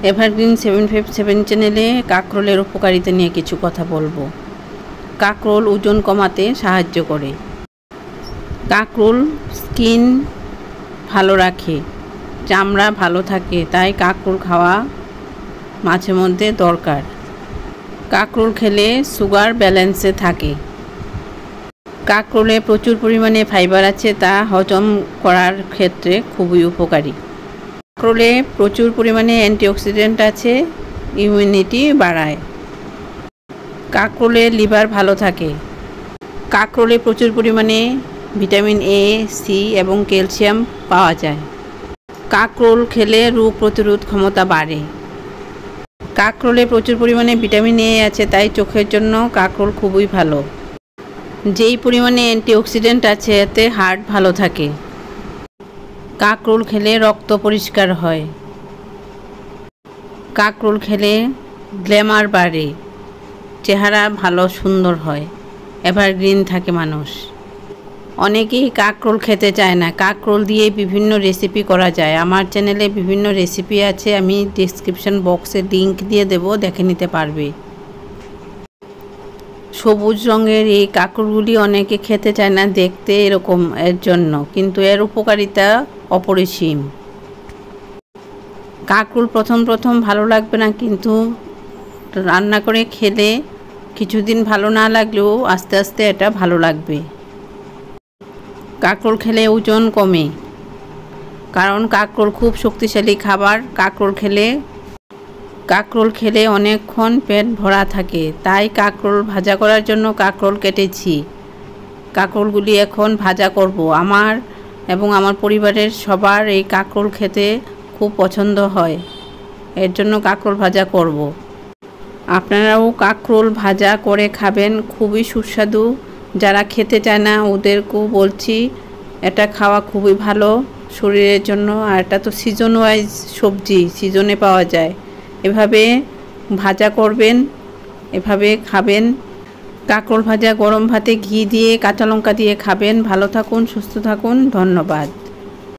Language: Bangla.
এভারগ্রিন 757 চ্যানেলে কাঁকরোলের উপকারিতা নিয়ে কিছু কথা বলবো। কাঁকরোল ওজন কমাতে সাহায্য করে। কাঁকরোল স্কিন ভালো রাখে, চামড়া ভালো থাকে, তাই কাঁকরোল খাওয়া মাঝে মধ্যে দরকার। কাঁকরোল খেলে সুগার ব্যালেন্সে থাকে। কাঁকরোলে প্রচুর পরিমাণে ফাইবার আছে, তা হজম করার ক্ষেত্রে খুবই উপকারী। কাঁকরোলে প্রচুর পরিমাণে অ্যান্টিঅক্সিডেন্ট আছে, ইমিউনিটি বাড়ায়। কাঁকরোলে লিভার ভালো থাকে। কাঁকরোলে প্রচুর পরিমাণে ভিটামিন এ, সি এবং ক্যালসিয়াম পাওয়া যায়। কাঁকরোল খেলে রোগ প্রতিরোধ ক্ষমতা বাড়ে। কাঁকরোলে প্রচুর পরিমাণে ভিটামিন এ আছে, তাই চোখের জন্য কাঁকরোল খুবই ভালো। যেই পরিমাণে অ্যান্টিঅক্সিডেন্ট আছে এতে হার্ট ভালো থাকে। কাঁকরোল খেলে রক্ত পরিষ্কার হয়। কাঁকরোল খেলে গ্ল্যামার বাড়ে, চেহারা ভালো সুন্দর হয়, এভারগ্রিন থাকে মানুষ। অনেকেই কাঁকরোল খেতে চায় না। কাঁকরোল দিয়ে বিভিন্ন রেসিপি করা যায়। আমার চ্যানেলে বিভিন্ন রেসিপি আছে, আমি ডেসক্রিপশন বক্সে লিংক দিয়ে দেব, দেখে নিতে পারবে। সবুজ রঙের এই কাঁকরোলগুলি অনেকে খেতে চায় না, দেখতে এরকম, এর জন্য, কিন্তু এর উপকারিতা অপরিসীম। কাঁকরোল প্রথম ভালো লাগবে না, কিন্তু রান্না করে খেলে কিছুদিন ভালো না লাগলেও আস্তে আস্তে এটা ভালো লাগবে। কাঁকরোল খেলে ওজন কমে, কারণ কাঁকরোল খুব শক্তিশালী খাবার। কাঁকরোল খেলে অনেকক্ষণ পেট ভরা থাকে, তাই কাঁকরোল ভাজা করার জন্য কাঁকরোল কেটেছি। কাঁকরোলগুলি এখন ভাজা করব। আমার এবং আমার পরিবারের সবার এই কাঁকরোল খেতে খুব পছন্দ হয়, এর জন্য কাঁকরোল ভাজা করব। আপনারাও কাঁকরোল ভাজা করে খাবেন, খুবই সুস্বাদু। যারা খেতে চায় না ওদেরকেও বলছি, এটা খাওয়া খুবই ভালো শরীরের জন্য। আর এটা তো সিজন ওয়াইজ সবজি, সিজনে পাওয়া যায়। এভাবে ভাজা করবেন, এভাবে খাবেন। কাঁকরোল ভাজা গরম ভাতে ঘি দিয়ে, কাঁচা লঙ্কা দিয়ে খাবেন। ভালো থাকুন, সুস্থ থাকুন, ধন্যবাদ।